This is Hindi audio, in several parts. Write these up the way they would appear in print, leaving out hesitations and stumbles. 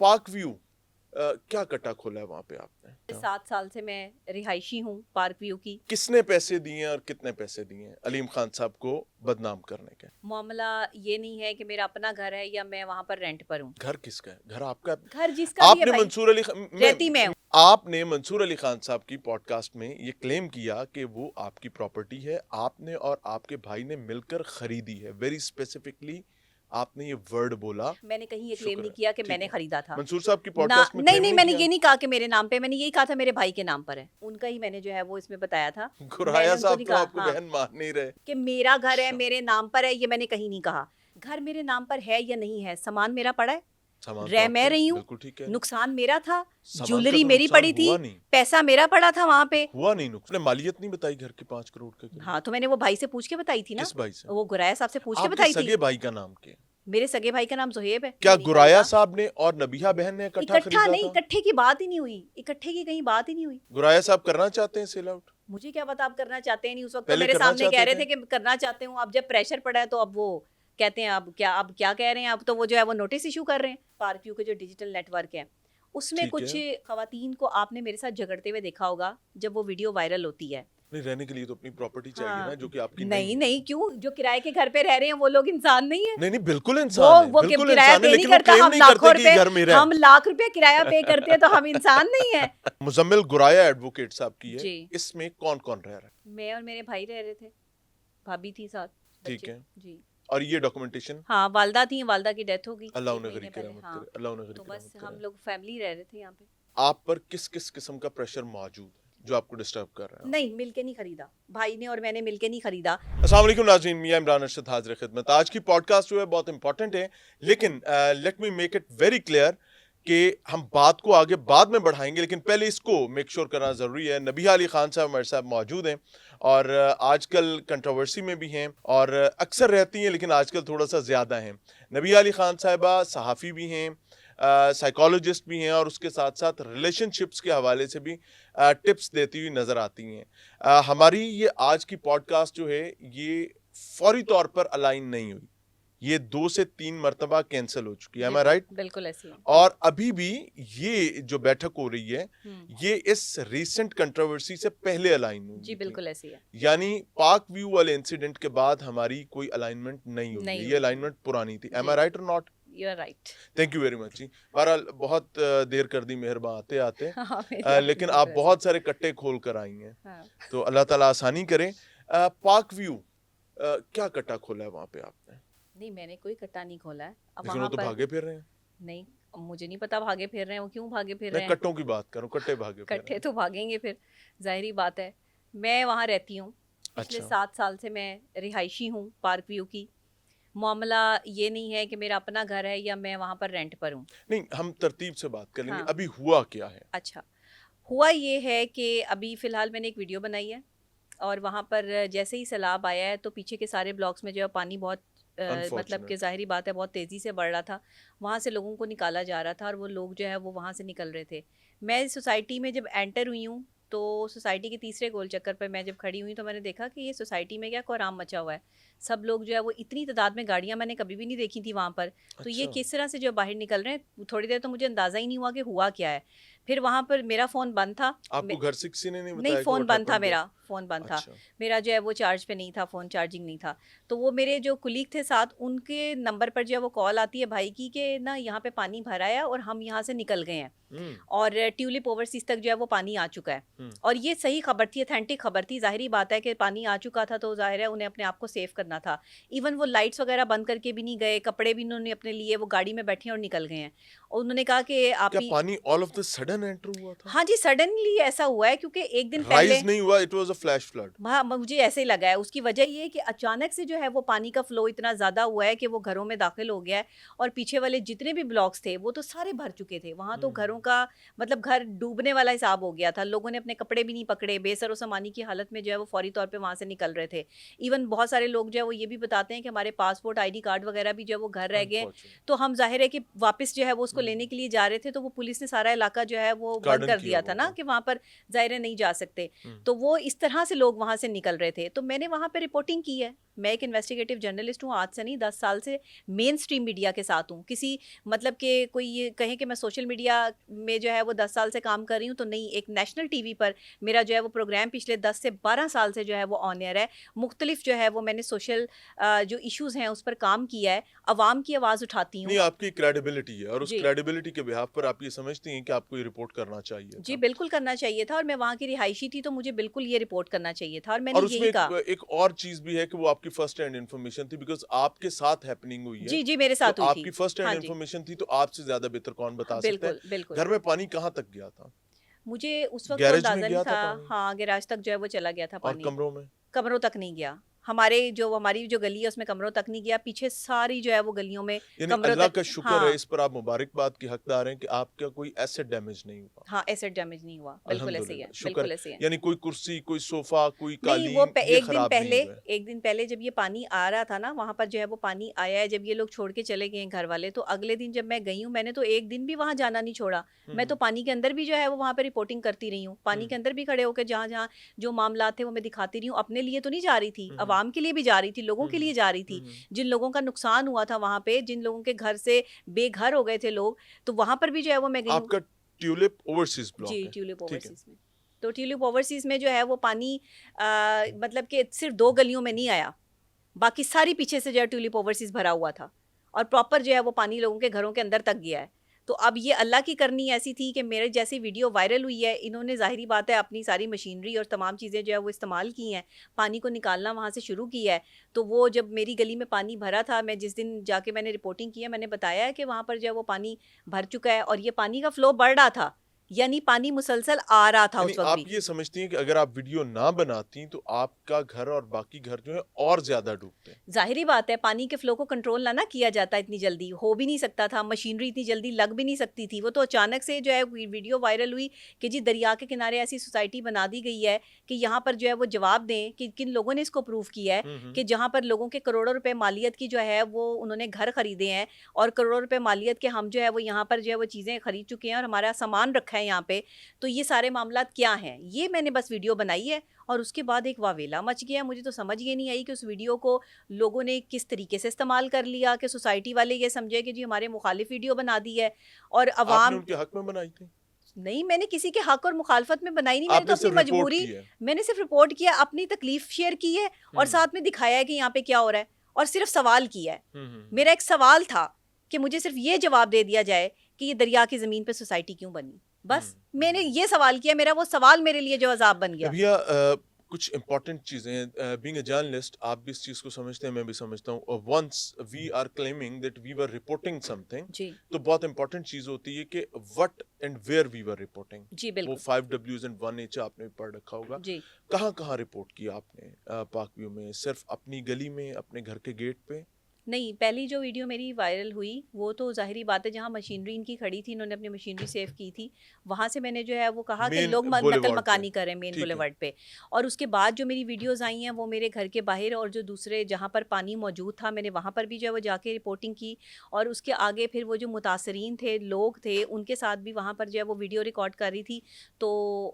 पार्क व्यू क्या कट्टा खोला है वहां पे आपने? 7 साल से मैं रिहायशी हूँ पार्क व्यू की। किसने पैसे दिए और कितने पैसे दिए अलीम खान साहब को बदनाम करने के? मामला ये नहीं है कि मेरा अपना घर है या मैं वहाँ पर रेंट पर हूँ। घर किसका है? घर आपका? घर जिसका भी है आपने भाई, मंसूर अली रहती मैं हूँ। आपने मंसूर अली खान साहब की पॉडकास्ट में ये क्लेम किया कि वो आपकी प्रॉपर्टी है, आपने और आपके भाई ने मिलकर खरीदी है। वेरी स्पेसिफिकली आपने ये वर्ड बोला। मैंने कहीं ये क्लेम शुक्र नहीं है, किया कि ठीक मैंने है। खरीदा था। मंसूर साहब की ना, पॉडकास्ट में नहीं क्लेम नहीं, नहीं मैंने किया? ये नहीं कहा कि मेरे नाम पे, मैंने यही कहा था मेरे भाई के नाम पर है। उनका ही मैंने जो है वो इसमें बताया था। मैंने गुराया उनको साहब नहीं तो कहा आपको हाँ बहन मान नहीं रहे। कि मेरा घर है, अच्छा। मेरे नाम पर है, ये मैंने कहीं नहीं कहा। घर मेरे नाम पर है या नहीं है, सामान मेरा पड़ा है, सामान तो रह मैं आपका है, रही हूँ, बिल्कुल ठीक है। नुकसान मेरा था, सामान का ज्वेलरी तो मेरी नुकसान पड़ी थी, हुआ नहीं। पैसा मेरा पड़ा था वहां पे। हुआ नहीं नुकसान। मालियत नहीं बताई घर की 5 करोड़ के करीब? हाँ तो मैंने वो भाई से पूछ के बताई थी ना। किस भाई से? वो गुराया साहब से पूछ के आपके बताई थी। सगे भाई का नाम क्या? मेरे सगे भाई का नाम जोहेब है। क्या मैंने कहा गुराया था। साहब ने और नबिहा बहन ने इकट्ठा इकट्ठा खरीदा नहीं, था? इकट्ठे की बात ही नहीं हुई, इकट्ठे की कहीं बात ही नहीं हुई। गुराया साहब करना चाहते हैं सेल आउट? मुझे क्या पता आप करना चाहते हैं नहीं। उस वक्त तो पहले मेरे करना सामने कह चाहते रहे थे? थे कि करना चाहते हूँ। अब जब प्रेशर पड़ा है तो अब वो कहते हैं अब क्या कह रहे हैं। अब तो वो जो है वो नोटिस इशू कर रहे हैं। पार्क व्यू के जो डिजिटल नेटवर्क है उसमें ठीक कुछ है। खवातीन को आपने मेरे साथ झगड़ते हुए देखा होगा जब वो वीडियो वायरल होती है। नहीं, रहने के लिए तो अपनी प्रॉपर्टी चाहिए ना, हाँ जो कि आपकी नहीं नहीं है। नहीं, क्यों? जो किराए के घर पे रह रहे हैं वो लोग इंसान नहीं है? नहीं नहीं, बिल्कुल इंसान है, वो बिल्कुल किराया इंसान है, पे नहीं लेकिन वो करता, क्लेम हम नहीं लाखों करते कि रुपए, घर मेरा हम है। लाख रुपए किराया पे करते हैं तो हम इंसान नहीं है? मुजम्मिल गुराया एडवोकेट साहब की है। जी। इसमें कौन कौन रह रहा है? मैं और मेरे भाई रह रहे थे, भाभी थी साथ, ठीक बच्चे। है। जी और ये डॉक्यूमेंटेशन? हाँ, वालदा थी, वालदा की डेथ हो गई अल्लाह 1 उन्हें महीने गरीब की पहले। रहमत हाँ करे, अल्लाह उन्हें गरीब तो की बस रहमत हम करे। लोग फैमिली रह रहे थे यहाँ पे। आप पर किस किस किस्म का प्रेशर मौजूद है जो आपको डिस्टर्ब कर रहा है? नहीं, मिलके नहीं खरीदा, भाई ने और मैंने मिलके नहीं खरीदा। अस्सलाम वालेकुम नाज़रीन, मियां इमरान अरशद हाजिर खिदमत। आज की पॉडकास्ट जो है बहुत इंपॉर्टेंट है, लेकिन let me make it very clear कि हम बात को आगे बाद में बढ़ाएंगे, लेकिन पहले इसको मेक श्योर करना ज़रूरी है। नबिहा अली खान साहब हमारे साथ मौजूद हैं और आजकल कंट्रोवर्सी में भी हैं और अक्सर रहती हैं, लेकिन आजकल थोड़ा सा ज़्यादा हैं। नबिहा अली खान साहिबा सहाफ़ी भी हैं, साइकोलॉजिस्ट भी हैं और उसके साथ साथ रिलेशनशिप्स के हवाले से भी टिप्स देती हुई नज़र आती हैं। हमारी ये आज की पॉडकास्ट जो है ये फौरी तौर पर अलाइन नहीं हुई, ये 2 से 3 मरतबा कैंसिल हो चुकी है। एम आई राइट? बिल्कुल ऐसी है। और अभी भी ये जो बैठक हो रही है ये इस रीसेंट कंट्रोवर्सी से पहले अलाइन हुई जी थी। बिल्कुल ऐसी है। यानी पाक व्यू वाले इंसिडेंट के बाद हमारी कोई अलाइनमेंट नहीं हुई नहीं है, हुई ये थी। अलाइनमेंट पुरानी थी। एम जी। I right or not? You are right. Thank you very much जी। बहरहाल बहुत देर कर दी मेहरबान आते आते, हाँ, मेरी बात लेकिन बिल्कुल आप ऐसी बहुत सारे कट्टे खोल कर आई हैं, है। हाँ। तो अल्लाह ताला आसानी करे। पाक व्यू क्या कट्टा खोला है वहां पे आपने? नहीं, मैंने कोई कट्टा नहीं खोला है। अब लेकिन वो वहाँ तो पर भागे फिर रहे हैं। नहीं, अब मुझे नहीं पता भागे फिर रहे हैं वो क्यों भागे फिर मैं रहे हैं। कट्टों की बात करूं, कट्टे भागे फिर रहे कट्ठे हैं। तो भागेंगे फिर, जाहिर बात है। मैं वहाँ रहती हूँ, पिछले अच्छा। 7 साल से मैं रिहायशी हूँ पार्क व्यू की। मामला ये नहीं है कि मेरा अपना घर है या मैं वहाँ पर रेंट पर हूँ। नहीं, हम तरतीब से बात कर लेंगे। हाँ। अभी हुआ क्या है? अच्छा, हुआ ये है कि अभी फ़िलहाल मैंने एक वीडियो बनाई है और वहाँ पर जैसे ही सैलाब आया है तो पीछे के सारे ब्लॉक्स में जो है पानी बहुत मतलब कि ज़ाहिरी बात है बहुत तेज़ी से बढ़ रहा था। वहाँ से लोगों को निकाला जा रहा था और वो लोग जो है वो वहाँ से निकल रहे थे। मैं इस सोसाइटी में जब एंटर हुई हूँ तो सोसाइटी के तीसरे गोल चक्कर पर मैं जब खड़ी हुई तो मैंने देखा कि ये सोसाइटी में क्या कोहराम मचा हुआ है। सब लोग जो है वो इतनी तादाद में गाड़ियाँ मैंने कभी भी नहीं देखी थी वहाँ पर। तो ये अच्छा। किस तरह से जो बाहर निकल रहे हैं, थोड़ी देर तो मुझे अंदाज़ा ही नहीं हुआ कि हुआ क्या है। फिर वहाँ पर मेरा फ़ोन बंद था। आपको घर से किसी ने नहीं नहीं, बताया कि फ़ोन what बंद था happened there? मेरा, फ़ोन बंद था। अच्छा। मेरा जो है वो चार्ज पे नहीं था, फ़ोन चार्जिंग नहीं था। तो वो मेरे जो कुलीग थे साथ, उनके नंबर पर जो है वो कॉल आती है भाई की कि ना यहाँ पे पानी भरा है और हम यहाँ से निकल गए हैं और ट्यूलिप ओवरसीज़ तक जो है वो पानी आ चुका है। और ये सही खबर थी, ऑथेंटिक खबर थी। ज़ाहिरी बात है कि पानी आ चुका था तो ज़ाहिर है उन्हें अपने आप को सेव करना था। इवन वो लाइट्स वगैरह बंद करके भी नहीं गए, कपड़े भी उन्होंने अपने लिए, वो गाड़ी में बैठे और निकल गए हैं। और उन्होंने कहा कि आप क्या ही पानी all of the sudden enter हुआ था? हाँ जी, सडनली ऐसा हुआ है क्योंकि एक दिन पहले राइज नहीं हुआ, it was a flash flood. हाँ, मुझे ऐसे ही लगा है। उसकी वजह ये है कि अचानक से जो है वो पानी का फ्लो इतना ज़्यादा हुआ है कि वो घरों में दाखिल हो गया है और पीछे वाले जितने भी ब्लॉक्स थे वो तो सारे भर चुके थे। वहाँ तो घरों का मतलब घर डूबने वाला हिसाब हो गया था। लोगों ने अपने कपड़े भी नहीं पकड़े, बेसरो-सामानी की हालत में जो है वो फौरी तौर पे वहाँ से निकल रहे थे। इवन बहुत सारे लोग जो है वो ये भी बताते हैं कि हमारे पासपोर्ट, आईडी कार्ड वगैरह भी जो है वो घर रह गए। तो हम ज़ाहिर है कि वापस जो है वो उसको लेने के लिए जा रहे थे तो वो पुलिस ने सारा इलाका जो है वो बंद गार्डन कर किया दिया हुआ था ना था। कि वहाँ पर ज़ाहिर है नहीं जा सकते। तो वो इस तरह से लोग वहाँ से निकल रहे थे। तो मैंने वहाँ पे रिपोर्टिंग की है मैं एक इन्वेस्टिगेटिव जर्नलिस्ट हूँ, आज से नहीं 10 साल से मेन स्ट्रीम मीडिया के साथ हूँ। किसी मतलब कि कोई ये कहे कि मैं सोशल मीडिया में जो है वो 10 साल से काम कर रही हूँ, तो नहीं, एक नेशनल टीवी पर मेरा जो है वो प्रोग्राम पिछले 10 से 12 साल से जो है वो ऑन एयर है। मुख्तलिफ जो है वो मैंने सोशल जो इश्यूज़ हैं उस पर काम किया है, अवाम की आवाज़ उठाती हूँ। नहीं, आपकी क्रेडिबिलिटी है और उस जी। क्रेडिबिलिटी के बिहाफ पर आप ये समझती हैं कि आपको ये रिपोर्ट करना चाहिए जी, था। बिल्कुल करना चाहिए था, और मैं वहाँ की रिहायशी थी तो मुझे बिल्कुल ये रिपोर्ट करना चाहिए था, और मैंने और उसमें यही कहा। एक और चीज भी है कि वो आपकी फर्स्ट हैंड इन्फॉर्मेशन थी, बिकॉज आपके साथ हैपनिंग हुई है। जी, जी, मेरे तो साथ हुई थी। आपकी फर्स्ट हैंड हाँ जी, इन्फॉर्मेशन थी, तो आपसे ज्यादा बेहतर कौन बता सकता बिल्कुल, है। बिल्कुल। घर में पानी कहाँ तक गया था? मुझे उस वक़्त तो गैरेज में अंदाज़ा नहीं गया था था। पानी हाँ, गैराज तक जो है वो चला गया था और पानी। कमरों में? कमरों तक नहीं गया। हमारी जो गली है उसमें कमरों तक नहीं गया, पीछे सारी जो है वो गलियों में यानी कमरों अल्लाह तक। का शुक्र है, हाँ, इस पर आप मुबारकबाद के हकदार हैं कि आपका कोई एसेट डैमेज नहीं हुआ। हाँ, एसेट डैमेज नहीं हुआ, बिल्कुल ऐसे ही है, अल्हम्दुलिल्लाह, शुक्र बिल्कुल ऐसे ही है। है। यानी कोई कुर्सी, कोई सोफा, कोई नहीं, वो कालीन ये खराब नहीं हुए। एक दिन पहले जब ये पानी आ रहा था ना, वहाँ पर जो है वो पानी आया है, जब ये लोग छोड़ के चले गए हैं घर वाले, तो अगले दिन जब मैं गई हूँ, मैंने तो एक दिन भी वहाँ जाना नहीं छोड़ा। मैं तो पानी के अंदर भी जो है वो वहाँ पे रिपोर्टिंग करती रही हूँ। पानी के अंदर भी खड़े होकर जहाँ-जहाँ जो मामलात थे वो मैं दिखाती रही हूँ। अपने लिए तो नहीं जा रही थी, अवाम के लिए भी जा रही थी, लोगों के लिए जा रही थी। जिन लोगों का नुकसान हुआ था वहाँ पे, जिन लोगों के घर से बेघर हो गए थे लोग, तो वहाँ पर भी जो है वो मैं गई हूँ। आपका ट्यूलिप ओवरसीज ब्लॉक जी, है, ट्यूलिप ठीक है। ओवरसीज़ में। तो ट्यूलिप ओवरसीज़ में जो है वो पानी मतलब कि सिर्फ़ 2 गलियों में नहीं आया, बाकी सारी पीछे से जो है ट्यूलिप ओवरसीज़ भरा हुआ था, और प्रॉपर जो है वो पानी लोगों के घरों के अंदर तक गया है। तो अब ये अल्लाह की करनी ऐसी थी कि मेरे जैसी वीडियो वायरल हुई है, इन्होंने ज़ाहिरी बात है अपनी सारी मशीनरी और तमाम चीज़ें जो है वो इस्तेमाल की हैं, पानी को निकालना वहाँ से शुरू किया है। तो वो जब मेरी गली में पानी भरा था, मैं जिस दिन जाके मैंने रिपोर्टिंग की है, मैंने बताया है कि वहाँ पर जो है वो पानी भर चुका है, और ये पानी का फ्लो बढ़ रहा था, यानी पानी मुसलसल आ रहा था यानी उस वक़्त आप भी। ये समझती हैं कि अगर आप वीडियो ना बनाती तो आपका घर और बाकी घर जो है और ज्यादा डूबते? ज़ाहिर-सी बात है, पानी के फ़्लो को कंट्रोल ना किया जाता इतनी जल्दी, हो भी नहीं सकता था, मशीनरी इतनी जल्दी लग भी नहीं सकती थी। वो तो अचानक से जो है वीडियो वायरल हुई कि जी दरिया के किनारे ऐसी सोसाइटी बना दी गई है कि यहाँ पर जो है वो जवाब दें कि किन लोगों ने इसको प्रूव किया है कि जहाँ पर लोगों के करोड़ों रुपए मालियत की जो है वो उन्होंने घर खरीदे हैं, और करोड़ों रुपए मालियत के हम जो है वो यहाँ पर जो है वो चीज़ें खरीद चुके हैं और हमारा सामान रखा है यहाँ पे। तो ये सारे मामलात क्या हैं? ये मैंने बस वीडियो बनाई है, और उसके बाद एक वावेला मच गया। मुझे तो समझ ये नहीं आई कि उस वीडियो को लोगों ने किस तरीके से इस्तेमाल कर लिया कि सोसाइटी वाले ये समझे कि जी हमारे मुखालिफ वीडियो बना दी है, और आपने अवाम। उनके हक में बनाई थी? नहीं, मैंने किसी के हक और मुखालफत में बनाई नहीं, मैंने तो आपने अपनी सिर्फ रिपोर्ट मजबूरी। की है। मैंने सिर्फ रिपोर्ट किया, अपनी तकलीफ शेयर की है, और साथ में दिखाया है कि यहाँ पे क्या हो रहा है, और सिर्फ सवाल किया है। मेरा एक सवाल था कि मुझे सिर्फ ये जवाब दे दिया जाए कि ये दरिया की ज़मीन पे सोसाइटी क्यों बनी, बस मैंने ये सवाल किया। मेरा वो सवाल मेरे लिए जो अज़ाब बन गया। भैया कुछ इंपॉर्टेंट चीजें, बीइंग अ जर्नलिस्ट आप भी इस चीज को समझते हैं, मैं भी समझता हूँ। Once we are claiming that we were reporting something, जी, तो बहुत इंपॉर्टेंट चीज होती है कि what and where we were reporting. जी, वो बिल्कुल। 5 Ws एंड 1 H आपने भी पढ़ रखा होगा। जी। कहाँ कहाँ रिपोर्ट किया आपने पाक व्यू में? सिर्फ अपनी गली में, अपने घर के गेट पे? नहीं, पहली जो वीडियो मेरी वायरल हुई, वो तो ज़ाहिरी बात है जहाँ मशीनरी इनकी खड़ी थी, इन्होंने अपनी मशीनरी सेव की थी, वहाँ से मैंने जो है वो कहा कि मेन लोग नकल बुलेवार्ड पे? मकानी कर रहे हैं मेन ठीक है। बुलेवार्ड पे। और उसके बाद जो मेरी वीडियोज़ आई हैं वो मेरे घर के बाहर, और जो दूसरे जहाँ पर पानी मौजूद था मैंने वहाँ पर भी जो है वो जाके रिपोर्टिंग की, और उसके आगे फिर वो जो मुतासरीन थे, लोग थे, उनके साथ भी वहाँ पर जो है वो वीडियो रिकॉर्ड कर रही थी। तो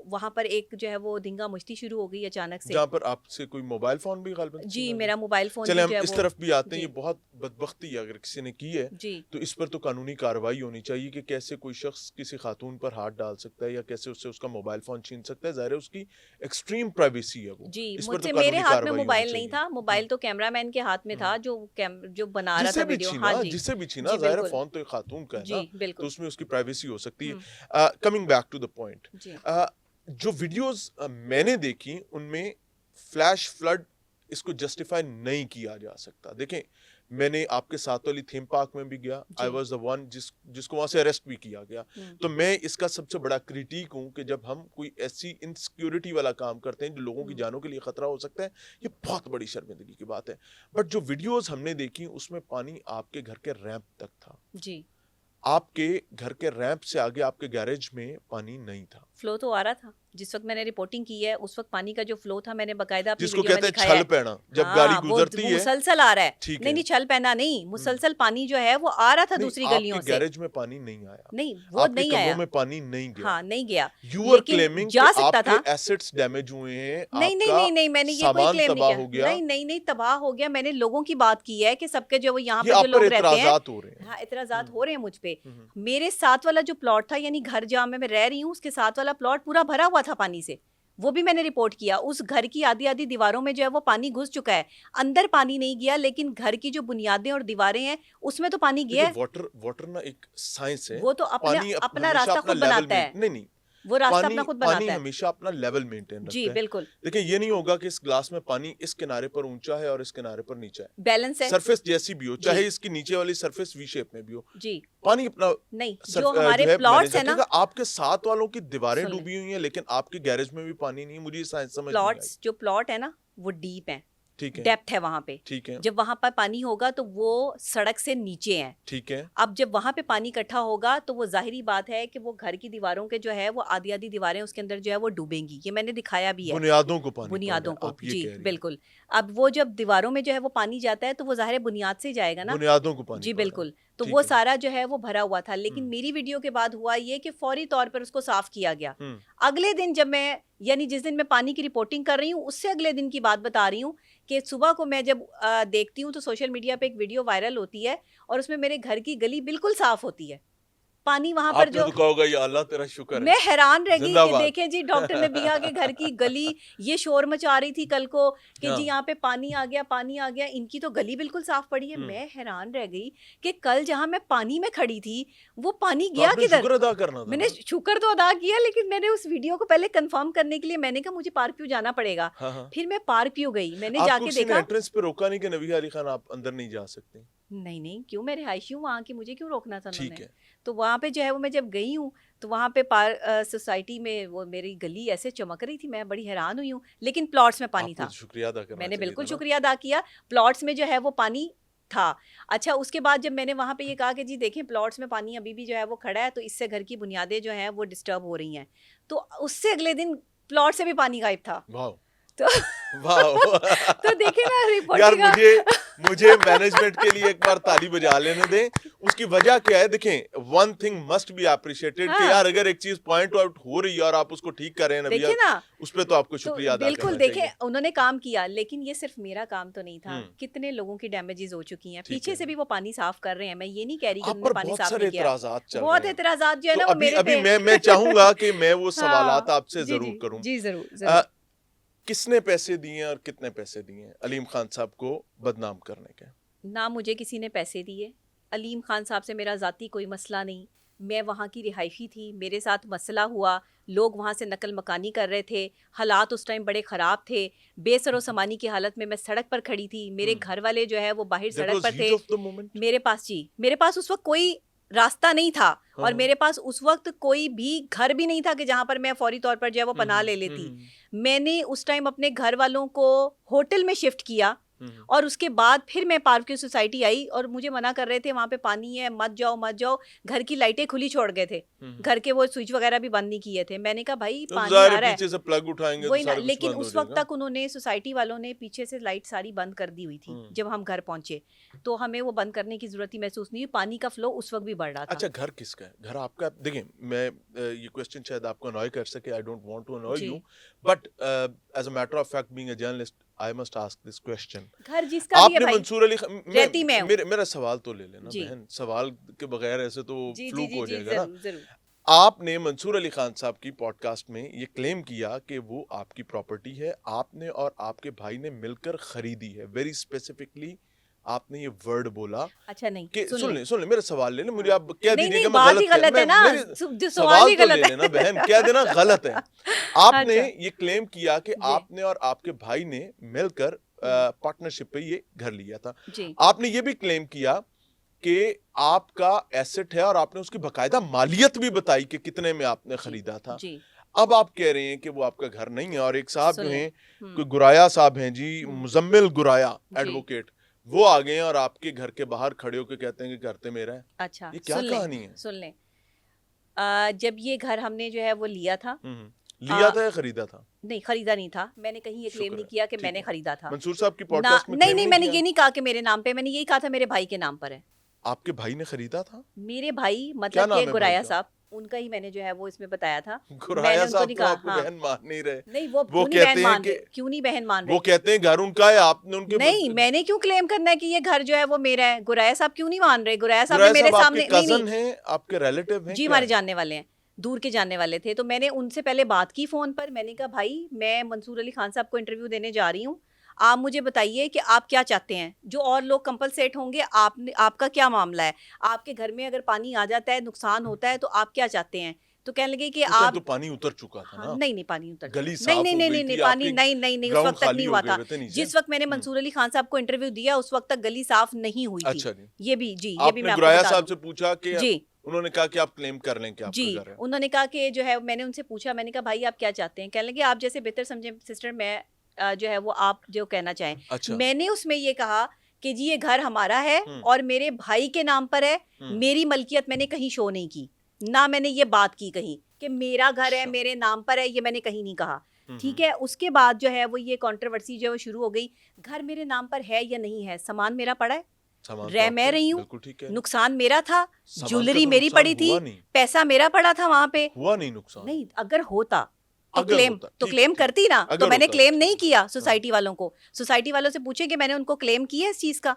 वहाँ पर एक जो है वो धींगा मुश्ती शुरू हो गई अचानक से। जहाँ पर आपसे कोई मोबाइल फोन भी गालिबन जी, छीना गया? मेरा मोबाइल फ़ोन चले भी हम जो है इस वो। तरफ भी आते हैं। ये जी, बहुत बदबख्ती है, अगर किसी ने की है जी। तो इस पर तो कानूनी कार्रवाई होनी चाहिए कि कैसे कोई शख्स किसी खातून पर हाथ डाल सकता है या कैसे उससे उसका मोबाइल फोन छीन सकता है। ज़ाहिर है उसकी एक्सट्रीम प्राइवेसी है वो, जी, इस पर तो मुझसे मेरे कानूनी हाथ में कार्रवाई होनी मोबाइल नहीं चाहिए। था, मोबाइल तो कैमरामैन के हाथ में था जो बना रहा था वीडियो। हाँ जी। जिसे भी छीना, जी, ज़ाहिर है बिल्कुल। फोन तो एक खातून का है जी, ना, तो बिल्कुल। उसमें उसकी प्राइवेसी हो सकती हुँ, है। Coming back to the point, जी। जो वीडियोस मैंने देखी उनमें फ्लैश फ्लड इसको जस्टिफाई नहीं किया जा सकता। देखें, मैंने आपके साथ वाली थीम पार्क में भी गया, आई जी। वाज द वन जिसको वहां से अरेस्ट भी किया गया। हुँ, तो मैं इसका सबसे बड़ा क्रिटिक हूं कि जब हम कोई ऐसी इनसिक्योरिटी वाला काम करते हैं जो लोगों की हुँ। जानों के लिए खतरा हो सकता है, ये बहुत बड़ी शर्मिंदगी की बात है। बट जो वीडियोस हमने देखी उसमें पानी आपके घर के रैंप तक था, जी। आपके घर के रैंप से आगे आपके गैरेज में पानी नहीं था। फ्लो तो आ रहा था जिस वक्त मैंने रिपोर्टिंग की है, उस वक्त पानी का जो फ्लो था मैंने बकायदा अपनी जिसको वीडियो में कहते हैं दिखाया छल है। पैना, जब हाँ, गाड़ी वो गुजरती है। मुसलसल आ रहा है। ठीक नहीं है। नहीं, छल पैना नहीं, मुसलसल पानी जो है वो आ रहा था नहीं, दूसरी आपके गलियों से। गैरेज में पानी नहीं आया, नहीं, वो आपके नहीं कमरों आया। में पानी नहीं गया। हाँ, नहीं गया, यू आर लेकिन क्लेमिंग कि जा सकता आपके था। एसेट्स डैमेज हुए हैं, नहीं नहीं आपका नहीं नहीं, मैंने ये कोई सामान क्लेम नहीं तबाह किया। हो गया। नहीं नहीं नहीं, तबाह हो गया। मैंने लोगों की बात की है कि सबके जो वो यहाँ ये पे आप जो पर लोग रहते हैं, एतराजात हो रहे हैं। हाँ एतराजात हो रहे हैं मुझ पे। हम्म। मेरे साथ वाला जो प्लॉट था, यानी घर जहाँ मैं रह रही हूँ उसके साथ वाला प्लॉट पूरा भरा हुआ था पानी से। वो भी मैंने रिपोर्ट किया। उस घर की आधी आधी दीवारों में जो है वो पानी घुस चुका है। अंदर पानी नहीं गया, लेकिन घर की जो बुनियादें और दीवारें हैं उसमें तो पानी गया है। वाटर ना एक साइंस है। वो तो अपना पानी अपना हमेशा रास्ता अपना खुद लेवल बनाता में है। नहीं, वो रास्ता पानी अपना खुद पानी बनाता है। हमेशा अपना लेवल मेंटेन जी रखता है। बिल्कुल, देखिए ये नहीं होगा कि इस ग्लास में पानी इस किनारे पर ऊंचा है और इस किनारे पर नीचा है। बैलेंस है सरफेस जैसी भी हो, जी। चाहे इसकी नीचे वाली सरफेस वी शेप में भी हो, जी। पानी अपना नहीं, जो जो हमारे है प्लॉट्स मैनेज है ना, रखेगा। आपके साथ वालों की दीवारें सुन ले। डूबी हुई हैं, लेकिन आपके गैरेज में भी पानी नहीं है। मुझे ये साइंस समझ नहीं आई। प्लॉट्स जो प्लॉट है ना वो डीप है, ठीक है, डेप्थ है वहां पे। ठीक है, जब वहां पर पानी होगा तो वो सड़क से नीचे है। ठीक है। अब जब वहां पे पानी इकट्ठा होगा तो वो जाहिरी बात है कि वो घर की दीवारों के जो है वो आधी आधी दीवारें उसके अंदर जो है वो डूबेंगी। ये मैंने दिखाया भी है, बुनियादों को पानी बुनियादों पड़ रहा है, को। आप ये जी कह रही हैं। बिल्कुल। अब वो जब दीवारों में जो है वो पानी जाता है तो वो जाहिर है बुनियाद से जाएगा ना। बुनियादों को पानी जी पड़ रहा है। बिल्कुल। तो ठीक वो है। सारा जो है वो भरा हुआ था, लेकिन हम्म। मेरी वीडियो के बाद हुआ ये कि फौरी तौर पर उसको साफ किया गया। हम्म। अगले दिन जब मैं, यानी जिस दिन मैं पानी की रिपोर्टिंग कर रही हूँ उससे अगले दिन की बात बता रही हूँ कि सुबह को मैं जब देखती हूँ तो सोशल मीडिया पे एक वीडियो वायरल होती है और उसमें मेरे घर की गली बिल्कुल साफ होती है। पानी वहां पर आपने जो, तो कहा होगा या अल्लाह तेरा शुक्र है। मैं हैरान रह गई कि जिंदाबाद। देखें जी, डॉक्टर नबिया के घर की गली ये शोर मचा रही थी कल को कि हाँ। जी यहाँ पे पानी आ गया, पानी आ गया। इनकी तो गली बिल्कुल साफ पड़ी है। मैं हैरान रह गई कि कल जहां मैं पानी में खड़ी थी वो पानी तो गया आपने किधर। शुक्र अदा करना था मैंने ना। शुक्र तो अदा किया, लेकिन मैंने उस वीडियो को पहले कंफर्म करने के लिए मैंने कहा मुझे पार्क व्यू जाना पड़ेगा। हाँ, हाँ। फिर मैं पार्क व्यू गई, मैंने आपको जाके किसी ने देखा। एंट्रेंस पे रोका नहीं कि नबी अली खान आप अंदर नहीं जा सकते? नहीं नहीं, क्यों, मैं रिहायशी हूँ वहाँ की, मुझे क्यों रोकना था ठीक उन्होंने। है। तो वहाँ पे जो है वो मैं जब गई हूँ तो वहाँ पे सोसाइटी में वो मेरी गली ऐसे चमक रही थी, मैं बड़ी हैरान हुई हूँ। लेकिन प्लॉट्स में पानी आपको था। तो शुक्रिया अदा करना मैंने चाहिए बिल्कुल था ना। शुक्रिया अदा किया। प्लॉट्स में जो है वो पानी था। अच्छा, उसके बाद जब मैंने वहाँ पे ये कहा कि जी देखें प्लॉट्स में पानी अभी भी जो है वो खड़ा है, तो इससे घर की बुनियादें जो हैं वो डिस्टर्ब हो रही हैं। तो उससे अगले दिन प्लॉट से भी पानी गायब था। वाह तो वाह। तो देखे ना यार रिपोर्टिंग मुझे मैनेजमेंट के लिए एक बार ताली बजा लेने दें। उसकी वजह क्या है? देखें, one thing must be appreciated कि हाँ। यार अगर एक चीज पॉइंट आउट हो रही है और आप उसको ठीक कर रहे हैं देखे नबिया, ना, उस पे तो आपको तो शुक्रिया अदा बिल्कुल करना देखे चाहिए। उन्होंने काम किया। लेकिन ये सिर्फ मेरा काम तो नहीं था, हम्म। कितने लोगों की डैमेजेस हो चुकी हैं। ठीक पीछे है। से भी वो पानी साफ कर रहे हैं। मैं ये नहीं कह रही कि आप उन्होंने पर पानी बहुत साफ सारे नहीं किया। एतराजात चल बहुत रहे हैं। एतराजात जो है तो ना वो अभी मेरे अभी पे मैं चाहूंगा कि मैं वो सवालात हाँ, आपसे जी, जरूर जी, करूं। जी जरूर। किसने पैसे दिए और कितने पैसे दिए अलीम खान साहब को बदनाम करने के? ना मुझे किसी ने पैसे दिए। अलीम खान साहब से मेरा ज़ाती कोई मसला नहीं। मैं वहाँ की रिहायशी थी, मेरे साथ मसला हुआ, लोग वहाँ से नकल मकानी कर रहे थे, हालात उस टाइम बड़े ख़राब थे, बेसरो सामानी की हालत में मैं सड़क पर खड़ी थी। मेरे घर वाले जो है वो बाहर That सड़क was पर heat थे। of the moment? मेरे पास उस वक्त कोई रास्ता नहीं था। हाँ। और मेरे पास उस वक्त कोई भी घर भी नहीं था कि जहाँ पर मैं फौरी तौर पर जो है वो पनाह ले लेती। मैंने उस टाइम अपने घर वालों को होटल में शिफ्ट किया और उसके बाद फिर मैं पार्क की सोसाइटी आई और मुझे मना कर रहे थे वहाँ पे पानी है, मत जाओ। घर की लाइटें खुली छोड़ गए थे, घर के वो स्विच वगैरह भी बंद नहीं किए थे। मैंने कहा भाई तो पानी आ रहा है, पीछे से प्लग उठाएंगे वही तो ना। सारा कुछ लेकिन बंद हो उस वक्त जाएगा। तक उन्होंने, सोसाइटी वालों ने पीछे से लाइट सारी बंद कर दी हुई थी। जब हम घर पहुंचे तो हमें वो बंद करने की जरूरत ही महसूस नहीं हुई। पानी का फ्लो उस वक्त भी बढ़ रहा था। अच्छा, घर किसका है? घर आपका? देखिए, मैं ये क्वेश्चन शायद आपको अनॉय कर सके, I don't want to annoy you, but as a matter of fact being a journalist I must ask this question. घर जिसका भी है आपने भाई, मंसूर अली रहती मैं हूं। मेरा सवाल तो ले लेना जी। बहन, सवाल के बगैर ऐसे तो जी जी फ्लूक जी हो जी जाएगा ना। जरूर। आपने मंसूर अली खान साहब की पॉडकास्ट में ये क्लेम किया कि वो आपकी प्रॉपर्टी है, आपने और आपके भाई ने मिलकर खरीदी है। वेरी स्पेसिफिकली आपने ये वर्ड बोला। अच्छा नहीं, कि सुन ले मेरा सवाल ले ले, मुझे आप कह नहीं दीजिएगा नहीं, मैं बात ही गलत गलत है ना, जो सवाल ही तो ले गलत लेना है। बहन, कह देना गलत है। आपने अच्छा। ये क्लेम किया कि जी। आपने और आपके भाई ने मिलकर पार्टनरशिप पे ये घर लिया था। जी। आपने ये भी क्लेम किया कि आपका एसेट है और आपने उसकी बकायदा मालियत भी बताई कि कितने में आपने खरीदा था। जी। अब आप कह रहे हैं कि वो आपका घर नहीं है और एक साहब सुन जो ले। हैं, कोई गुराया साहब हैं जी, मुजम्मिल गुराया जी। एडवोकेट, वो आ गए हैं और आपके घर के बाहर खड़े होकर कहते हैं कि घर तो मेरा है। अच्छा, ये क्या कहानी है? सुन ले, जब ये घर हमने जो है वो लिया था, लिया था या खरीदा था? नहीं खरीदा नहीं था, मैंने कहीं ये क्लेम शुक्र नहीं है, किया कि ठीक मैंने है। खरीदा था मंसूर साहब की ना। पॉडकास्ट में नहीं क्लेम नहीं, नहीं मैंने किया? ये नहीं कहा कि मेरे नाम पे, मैंने यही कहा था मेरे भाई के नाम पर है। आपके भाई ने खरीदा था? मेरे भाई क्या मतलब नाम के है भाई गुराया का? साहब, उनका ही मैंने जो है वो इसमें बताया था। गुराया मैंने उनको साहब नहीं तो कहा, आपको हाँ बहन मान नहीं रहे। नहीं, वो वो क्यों नहीं बहन कहते हैं मान कि रहे, क्यों नहीं बहन मान वो रहे? कहते हैं घर उनका है, आपने उनके नहीं, मैंने क्यों क्लेम करना है कि ये घर जो है वो मेरा है? गुराया साहब क्यों नहीं मान रहे? गुराया साहब ने गुराया मेरे साहब आपके सामने, नहीं नहीं कजन हैं, आपके रिलेटिव हैं, जी, क्या हमारे है? जानने वाले हैं, दूर के जानने वाले थे। तो मैंने उनसे पहले बात की फ़ोन पर, मैंने कहा भाई मैं मंसूर अली खान साहब को इंटरव्यू देने जा रही हूँ, आप मुझे बताइए कि आप क्या चाहते हैं? जो और लोग कंपलसेट होंगे, आपने, आपका क्या मामला है? आपके घर में अगर पानी आ जाता है, नुकसान होता है, तो आप क्या चाहते हैं? तो कहने लगे कि उस टाइम आप, तो पानी उतर चुका था हाँ, ना, नहीं नहीं पानी उतर चुका, गली नहीं साफ नहीं हो नहीं गई नहीं नहीं, थी, पानी आपके नहीं नहीं नहीं, उस ग्राउंड वक्त तक खाली नहीं हो हुआ गए था। हुए थे नीचे। जिस वक्त मैंने मंसूर अली खान साहब को इंटरव्यू दिया उस वक्त तक गली साफ नहीं हुई थी। अच्छा जी, ये भी जी, ये भी आपने मैं आपको गुराया बता साहब दूं। से पूछा कि जी उन्होंने कहा कि आप क्लेम कर लें कि जी, आपका घर है? उन्होंने कहा कि जो है, मैंने उनसे पूछा, मैंने कहा भाई आप क्या चाहते हैं? कहने लगे आप जैसे बेहतर समझे सिस्टर, मैं जो है वो आप जो कहना चाहें। अच्छा। मैंने उसमें ये कहा कि जी ये घर हमारा है हम्म और मेरे भाई के नाम पर है, हम्म मेरी मलकियत मैंने कहीं शो नहीं की, ना मैंने ये बात की कहीं कि मेरा घर है, अच्छा। मेरे नाम पर है, ये मैंने कहीं नहीं कहा। ठीक हम्म। है, उसके बाद जो है वो ये कंट्रोवर्सी जो है वो शुरू हो गई, घर मेरे नाम पर है या नहीं है, सामान मेरा पड़ा है, सामान तो रह आपका मैं है, रही हूँ, बिल्कुल ठीक है। नुकसान मेरा था, सामान का ज्वेलरी तो मेरी नुकसान पड़ी थी, हुआ नहीं, पैसा मेरा पड़ा था वहां पे। हुआ नहीं नुकसान। नहीं, अगर होता तो अगर क्लेम, होता, तो ठीक है, क्लेम ठीक है। करती ना, तो अगर मैंने होता, क्लेम ठीक नहीं है। किया हाँ, सोसाइटी वालों को। सोसाइटी वालों से पूछे कि मैंने उनको क्लेम किया इस चीज का।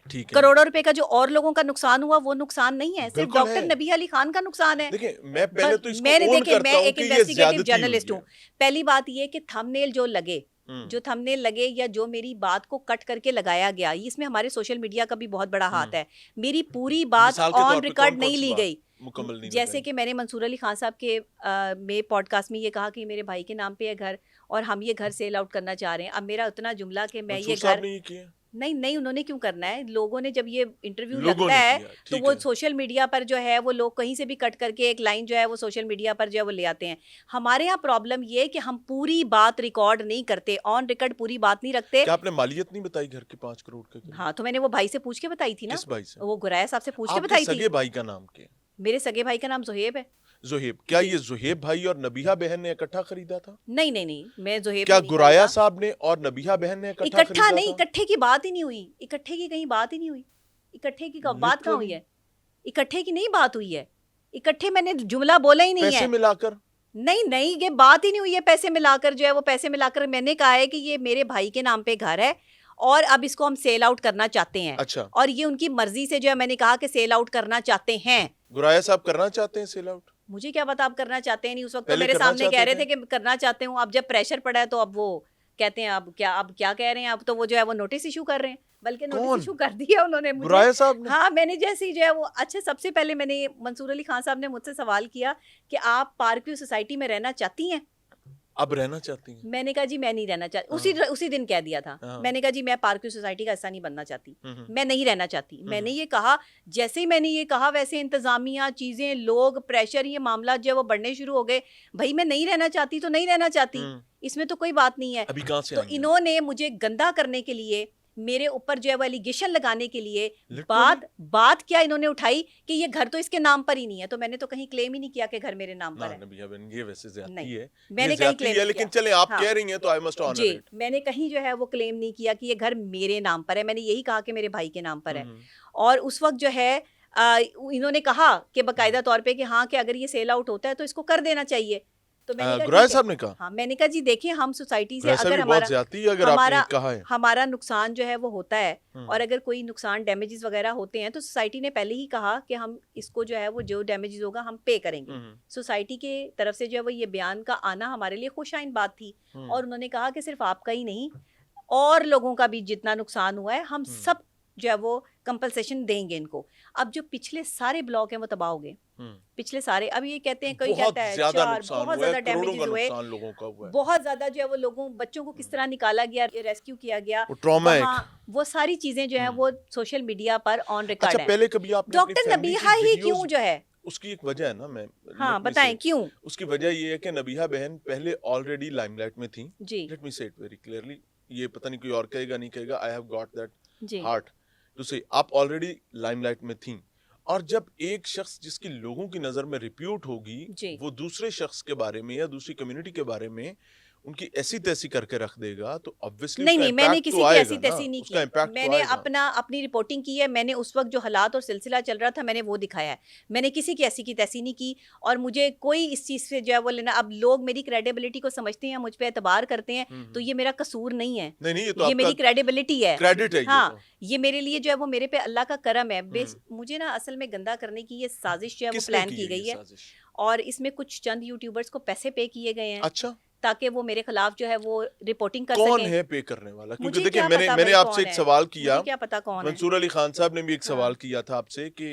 ठीक है, करोड़ों रुपए का जो और लोगों का नुकसान हुआ वो नुकसान नहीं है, सिर्फ बिल्कुल डॉक्टर है। नबी अली खान का नुकसान है। देखिए, मैं पहले तो इसको मैंने, ओन देखिए करता मैं हूँ एक कि ये इन्वेस्टिगेटिव ज्यादती हुई जर्नलिस्ट है। हूँ। पहली बात ये कि थंबनेल जो लगे, हम्म जो थंबनेल लगे या जो मेरी बात को कट करके लगाया गया, इसमें हमारे सोशल मीडिया का भी बहुत बड़ा हाथ है। मेरी पूरी बात मिसाल के तौर ऑन पे रिकॉर्ड कौन-कौन नहीं सी ली बात गई। मुकम्मल नहीं जैसे लगाई? कि मैंने मंसूर अली खान साहब के में पॉडकास्ट में ये कहा कि मेरे भाई के नाम पे है घर और हम ये घर सेल आउट करना चाह रहे हैं। अब मेरा उतना जुमला कि मैं ये मंसूर साहब घर, ने ये किया? नहीं नहीं, उन्होंने क्यों करना है? लोगों ने जब ये इंटरव्यू लोगों लगता ने है किया, तो ठीक वो है। सोशल मीडिया पर जो है वो लोग कहीं से भी कट करके एक लाइन जो है वो सोशल मीडिया पर जो है वो ले आते हैं। हमारे यहाँ प्रॉब्लम ये है कि हम पूरी बात रिकॉर्ड नहीं करते, ऑन रिकॉर्ड पूरी बात नहीं रखते। क्या आपने मालियत नहीं बताई घर की 5 करोड़ के करीब? हाँ, तो मैंने वो भाई से पूछ के बताई थी ना, किस भाई से? वो गुराया साहब से पूछ के आपके बताई थी। सगे भाई का नाम क्या है? मेरे सगे भाई का नाम जोहेब है। ज़ुहैब। क्या जी। ये ज़ुहैब भाई और नबीहा बहन ने इकट्ठा खरीदा था? नहीं नहीं नहीं, मैं जोहेब क्या को नहीं गुराया खरीदा। साहब ने और नबीहा बहन ने इकट्ठा इकट्ठा खरीदा नहीं, था? इकट्ठे की बात ही नहीं हुई, इकट्ठे की कहीं बात ही नहीं हुई। इकट्ठे की बात कहाँ हुई Literally? है? इकट्ठे की नहीं बात हुई है। इकट्ठे मैंने जुमला बोला ही नहीं पैसे है। मिलाकर? नहीं नहीं, ये बात ही नहीं हुई है। पैसे मिलाकर जो है वो पैसे मिलाकर मैंने कहा है कि ये मेरे भाई के नाम पे घर है और अब इसको हम सेल आउट करना चाहते हैं, अच्छा, और ये उनकी मर्जी से जो है मैंने कहा कि सेल आउट करना चाहते हैं। गुराया साहब करना चाहते हैं सेल आउट? मुझे क्या पता आप करना चाहते हैं नहीं, उस वक्त तो पहले मेरे करना सामने कह चाहते रहे थे कि करना चाहते हूँ। अब जब प्रेशर पड़ा है तो अब वो कहते हैं अब क्या कह रहे हैं, अब तो वो जो है वो नोटिस इशू कर रहे हैं, बल्कि कौन? नोटिस इशू कर दिया उन्होंने मुझे। गुराया साहब ने? हाँ, मैंने जैसे ही जो है वो, अच्छा सबसे पहले मैंने, मंसूर अली खान साहब ने मुझसे सवाल किया कि आप पार्क व्यू सोसाइटी में रहना चाहती हैं? अब रहना चाहती हैं? मैंने कहा जी मैं नहीं रहना चाहती। हाँ। उसी दिन कह दिया था। हाँ। मैंने कहा जी मैं पार्क व्यू सोसाइटी का हिस्सा नहीं बनना चाहती, हम्म मैं नहीं रहना चाहती। मैंने ये कहा, जैसे ही मैंने ये कहा वैसे इंतजामिया, चीजें, लोग, प्रेशर, ये मामला जो है वो बढ़ने शुरू हो गए। भाई मैं नहीं रहना चाहती तो नहीं रहना चाहती, हम्म। इसमें तो कोई बात नहीं है। अभी कहाँ से तो आएंगे? इन्होंने मुझे गंदा करने के लिए, मेरे ऊपर जो है वो एलिगेशन लगाने के लिए Literally? बात क्या इन्होंने उठाई कि ये घर तो इसके नाम पर ही नहीं है। तो मैंने तो कहीं क्लेम ही नहीं किया कि घर मेरे नाम पर ना है। नबीहा बहन, ये वैसे ज्यादती नहीं, है, मैंने ये कहीं ज्यादती क्लेम है, नहीं लेकिन किया। चले आप हाँ। कह रही हैं तो आई मस्ट ऑनर जी, इट। मैंने कहीं जो है वो क्लेम नहीं किया कि ये घर मेरे नाम पर है। मैंने यही कहा कि मेरे भाई के नाम पर है। और उस वक्त जो है इन्होंने कहा कि बाकायदा तौर पे कि हाँ, कि अगर ये सेल आउट होता है तो इसको कर देना चाहिए। तो मैंने कहा गुराया ठीक है। साहब ने कहा? हाँ, मैंने कहा जी देखिए, हम सोसाइटी से गुराया साहब अगर भी बहुत हमारा ज्यादती है अगर आपने कहा है। हमारा नुकसान जो है वो होता है हम्म। और अगर कोई नुकसान डैमेजेस वगैरह होते हैं तो सोसाइटी ने पहले ही कहा कि हम इसको जो है वो जो डैमेजेस होगा हम पे करेंगे। सोसाइटी के तरफ से जो है वो ये बयान का आना हमारे लिए खुशाइन बात थी। और उन्होंने कहा कि सिर्फ आपका ही नहीं और लोगों का भी जितना नुकसान हुआ है हम सब जो है वो कंपलसेशन देंगे इनको। अब जो पिछले सारे ब्लॉक हैं वो तबाह हो गए, पिछले सारे। अब ये कहते हैं, कोई कहता है ज्यादा 4, नुकसान बहुत हुआ है, ज्यादा करोड़ों का डैमेजेस हुए, नुकसान लोगों का हुआ है। बहुत ज्यादा जो है वो लोगों, बच्चों को किस तरह निकाला गया, रेस्क्यू किया गया, वो ट्रॉमा एक। वो सारी चीजें जो है वो सोशल मीडिया पर ऑन रिकॉर्ड अच्छा, है। पहले कभी आपने अपनी डॉक्टर फैमिली की नबीहा ही वीडियोस, क्यों जो है, उसकी एक वजह है ना, मैं हाँ let me बताएं say, क्यों? उसकी वजह ये है कि नबीहा बहन पहले ऑलरेडी लाइमलाइट में थी। जी लेट मी से इट वेरी क्लियरली, ये पता नहीं कोई और कहेगा नहीं कहेगा, आई हैव गॉट दैट जी हार्ट टू से, आप ऑलरेडी लाइमलाइट में थी। और जब एक शख्स जिसकी लोगों की नजर में रिप्यूट होगी जी। वो दूसरे शख्स के बारे में या दूसरी कम्युनिटी के बारे में उनकी ऐसी तैसी करके रख देगा तो ऑब्वियसली नहीं उसका नहीं, मैंने इम्पैक्ट किसी तो की आएगा ऐसी ना, तैसी नहीं उसका की। इम्पैक्ट तो मैंने आएगा। अपनी रिपोर्टिंग की है। मैंने उस वक्त जो हालात और सिलसिला चल रहा था मैंने वो दिखाया है। मैंने किसी की ऐसी की तैसी नहीं की। और मुझे कोई इस चीज़ से जो है वो लेना, अब लोग मेरी क्रेडिबिलिटी को समझते हैं, मुझ पे एतबार करते हैं, तो हम्म। ये मेरा कसूर नहीं है, नहीं नहीं, ये तो ये आपका मेरी क्रेडिबिलिटी है। क्रेडिट है ये हाँ, तो। ये मेरे लिए जो है वो मेरे पे अल्लाह का करम है। हम्म। मुझे ना असल में गंदा करने की ये साजिश जो है वो किसने प्लान की की है ये गई है। साजिश? और इसमें कुछ चंद यूट्यूबर्स को पैसे पे किए गए हैं अच्छा, ताकि वो मेरे खिलाफ जो है वो रिपोर्टिंग कर कौन सकें। है पे करने वाला? क्योंकि मुझे देखिए क्या मैंने पता मैंने भाई आपसे कौन एक है, सवाल किया, मुझे क्या पता कौन है। मंसूर अली खान साहब ने भी एक हाँ। सवाल किया था आपसे कि